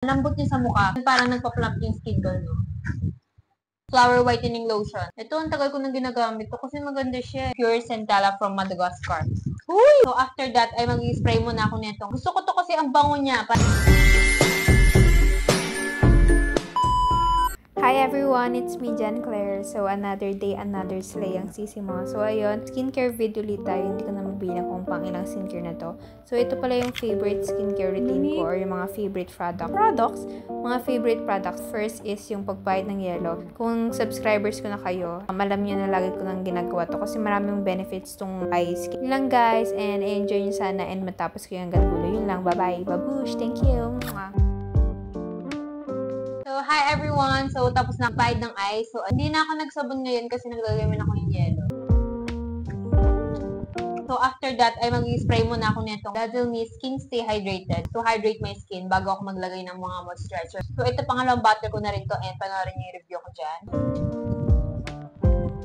Lambot niya sa mukha. Parang nagpa-plump yung skin ko, no? Flower whitening lotion. Ito, ang tagal ko nang ginagamit ko kasi maganda siya. Pure Centella from Madagascar. Uy! So, after that, ay mag-spray muna ako nito. Gusto ko to kasi ang bango niya. Hi everyone, it's me Jen Claire. So another day, another slay ang sisi mo. So ayun, skincare video ulit tayo. Hindi ko na mabilang kung pang ilang skincare na to. So ito pala yung favorite skincare routine ko or yung mga favorite products. Mga favorite products. First is yung pagpahid ng yellow. Kung subscribers ko na kayo, malam nyo na lagi ko nang ginagawa to kasi maraming benefits tong eye skin. Yun lang guys, and enjoy nyo sana and matapos ko yung gangulo. Yun lang, bye-bye. Babush, thank you. So, hi everyone! So, tapos na pahid ng eye. So, hindi na ako nagsabon ngayon kasi naglagamit ako ng yellow. So, after that, ay mag-spray muna ako nito. Dazzle Me Skin Stay Hydrated to hydrate my skin bago ako maglagay ng mga moisturizer. So, ito pangalawang bottle ko na rin to and panoorin niyo yung review ko dyan.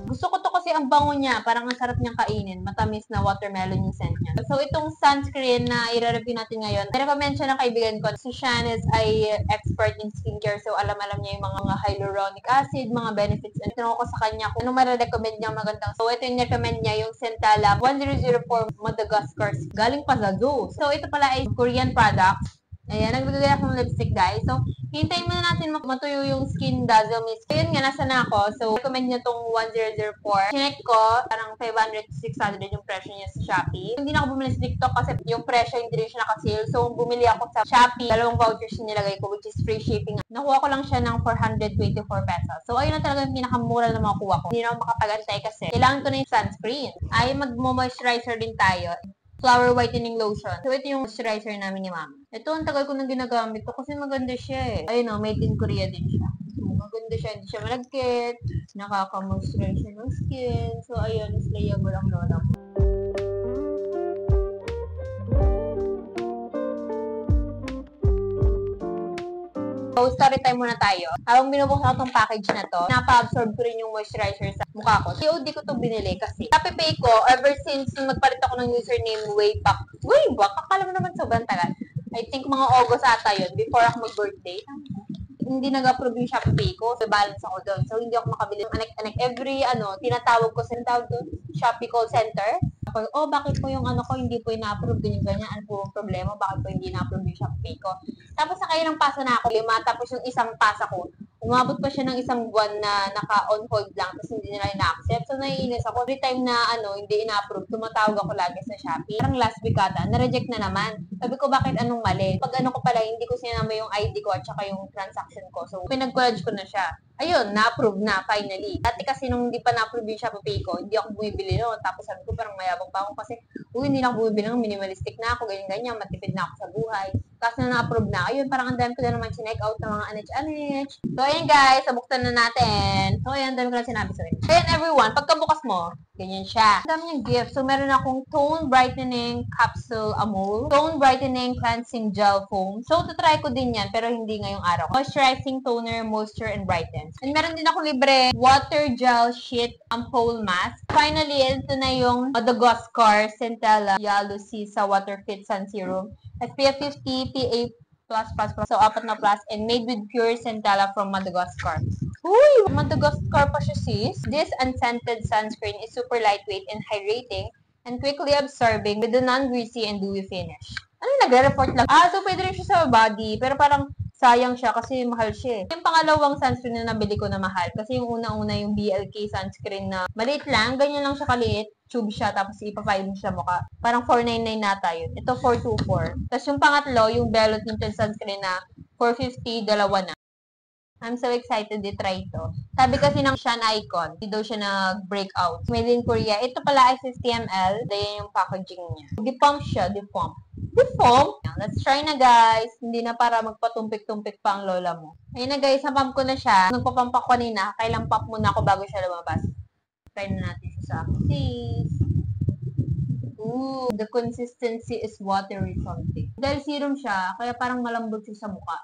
Gusto ko to kasi ang bango niya. Parang ang sarap niyang kainin. Matamis na watermelon yung scent niya. So, itong sunscreen na i-review natin ngayon, recommend siya ng kaibigan ko. Si Shanice ay expert in skincare. So, alam niya yung mga hyaluronic acid, mga benefits. And tinanong ko sa kanya kung ano ma-recommend niya magandang. So, ito yung recommend niya, yung Centella 1004 Madagascar. Galing pa sa zoo. So, ito pala ay Korean product. Ayan, naglagay ako ng lipstick, guys. So, hintayin muna natin matuyo yung Skin Dazzle Mist. So, yun nga, nasa na ako. So, recommend nyo tong 1004. Chinek ko, parang 500 to 600 yung presyo niya sa Shopee. Hindi na ako bumili sa TikTok kasi yung presyo hindi rin siya nakasale. So, bumili ako sa Shopee. Dalawang vouchers yung nilagay ko, which is free shipping. Nakuha ko lang siya ng 424 pesos. So, ayun na talaga yung pinakamura na makukuha ko. Hindi na ako makapag-antay kasi kailangan ko na yung sunscreen. Ay, mag-moisturizer din tayo. Flower whitening lotion. So, ito yung moisturizer namin ni Mama. Ito, ang tagal ko nang ginagamit ko kasi maganda siya eh. Ayun o, made in Korea din siya. So, maganda siya. Hindi siya malagkit. Nakaka-moisturize siya ng skin. So, ayun, slayable ang lola ko. So, story time muna tayo. Habang binubuksan ko itong package na to, napa-absorb ko rin yung moisturizer sa mukha ko. COD ko to binili kasi Shopee ko, ever since nung nagpalit ako ng username way back, akala mo naman sobrang tagal. I think mga August ata yun, before ako mag-birthday. Hindi nag-approve yung Shopee ko, so balance ako doon. So, hindi ako makabili ng anek-anek. Every, tinatawag ko sa Shopee call center. Bakit po yung ko hindi po ina-approve, ganyan-ganyan, ano po ang problema, bakit po hindi ina-approve yung Shopee ko. Tapos sa kayo ng pasa na ako, 5, tapos yung isang pasa ko, umabot pa siya ng isang buwan na naka-on hold lang, tapos hindi nila ina-accept. So, naiinis ako. Every time na, hindi ina-approve, tumatawag ako lagi sa Shopee. Parang last week ata, na-reject na naman. Sabi ko, bakit anong mali? Pag ko pala, hindi ko sinama yung ID ko at saka yung transaction ko. So, pinag-collage ko na siya. Ayun, na-approve na, finally. Dati kasi nung hindi pa na-approve yung Shopee ko, hindi ako bumibili noon. Tapos sabi ko, parang mayabang pa ako kasi, hindi na ako bumibili ng minimalistic na ako, ganyan-ganyan, matipid na ako sa buhay. Tapos na na-approve na, ayun, parang ang dami ko na naman chinek out ng mga anich-anich. So, ayun guys, sabuktan na natin. So, ayun, ang dami ko na sinabi sa inyo. So, ayun everyone, pagkabukas mo, ganyan siya. Ang dami niyang gift. So, meron akong Tone Brightening Capsule Amol, Tone Brightening Cleansing Gel Foam. So, try ko din yan, pero hindi ngayong araw. Moisturizing Toner, Moisture, and Brighten. And meron din ako libre Water Gel Sheet Ampoule Mask. Finally, ito na yung Madagascar Centella Yellow Sisa Water Fit Sun Serum. SPF 50, PA+++, so 4 na plus, and made with pure Centella from Madagascar. Uy! Madagascar pa siya, sis. This unscented sunscreen is super lightweight and hydrating and quickly absorbing with a non-greasy and dewy finish. Ano nagre-report lang? So pwede rin siya sa body, pero parang sayang siya kasi mahal siya eh. Yung pangalawang sunscreen na nabili ko na mahal, kasi yung una-una yung BLK sunscreen na maliit lang, ganyan lang siya kaliit, tube siya, tapos ipa-file mo siya mukha. Parang 499 nata yun. Ito 424. Tapos yung pangatlo, yung Bello Tinted sunscreen na 450, dalawa na. I'm so excited to try ito. Sabi kasi ng Shan Icon, hindi daw siya nag-breakout. Made in Korea. Ito pala ay 50 ml. Dahil yung packaging niya. Depump siya, depump. Depump? Let's try na guys. Hindi na para magpatumpik-tumpik pa ang lola mo. Ayun na guys, napump ko na siya. Nagpapump ako kanina. Kailang pump muna ako bago siya lumabas. Try na natin siya sa sis. Ooh, the consistency is watery something. Dahil serum siya, kaya parang malambot siya sa mukha.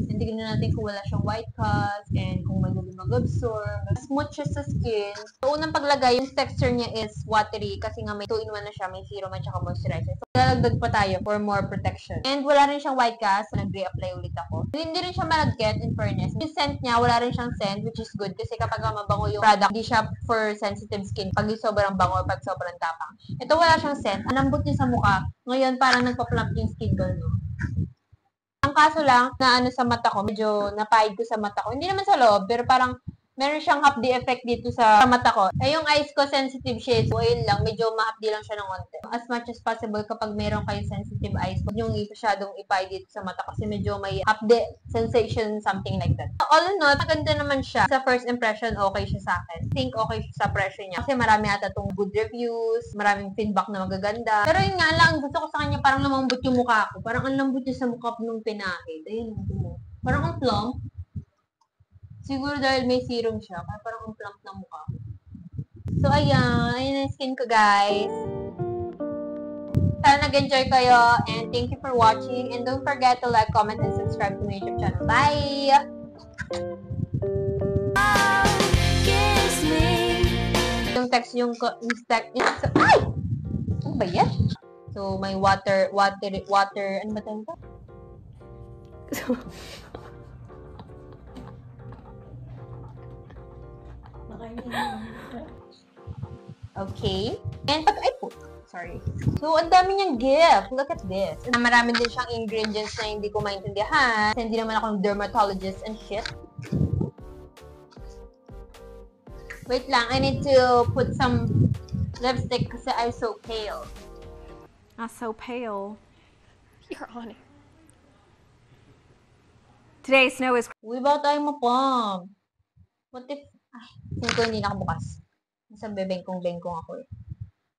And tignan natin kung wala siyang white cast and kung madali mag-absorb. Smooth siya sa skin. So, unang paglagay, yung texture niya is watery kasi nga may 2-in-1 na siya, may serum at saka moisturizer. So, lalagdag pa tayo for more protection. And wala rin siyang white cast. Nag-reapply ulit ako. Hindi rin siya malagkit, in fairness. Yung scent niya, wala rin siyang scent, which is good kasi kapag mabango yung product, hindi siya for sensitive skin. Pag sobrang bango or pag sobrang tapang. Ito wala siyang scent. Ang lambot niya sa mukha. Ngayon, parang nagpa-plump yung skin ko, no? Ang kaso lang, na ano sa mata ko, medyo napahid ko sa mata ko. Hindi naman sa loob, pero parang meron siyang hapdi effect dito sa mata ko. Eh, yung eyes ko, sensitive shades. So, ayun lang, medyo mahapdi lang siya ng konti. As much as possible, kapag meron kayong sensitive eyes, huwag yung masyadong ipahid dito sa mata kasi medyo may hapdi sensation, something like that. All in all, maganda naman siya. Sa first impression, okay siya sa akin. I think okay siya sa presyo niya. Kasi marami ata itong good reviews, maraming feedback na magaganda. Pero yun nga lang, gusto ko sa kanya parang lumambot yung mukha ko. Parang ang lambot niya sa mukha nung pinahid. Ayun, parang ang plump. Siguro dahil may serum siya, kaya parang ang plump ng mukha. So, ayan. Ayan yung skin ko, guys. Sana nag-enjoy kayo. And thank you for watching. And don't forget to like, comment, and subscribe to my YouTube channel. Bye! Yung text, ay! Ano ba yan? So, may water, ano ba tayo? Okay. And sorry. So, ang dami niyang gift. Look at this. And marami din siyang ingredients na hindi ko maintindihan. Hindi naman akong dermatologist and shit. Wait lang. I need to put some lipstick kasi I'm so pale. I'm so pale. You're on it. Today's snow is Uy, bakit tayo mapump? What if... Hindi ko hindi nakabukas. Nasa bebengkong-bengkong ako eh.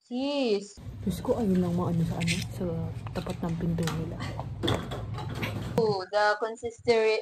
Sis! Diyos ko, ayun lang maano sa tapat ng pinto nila. Oh, the consistory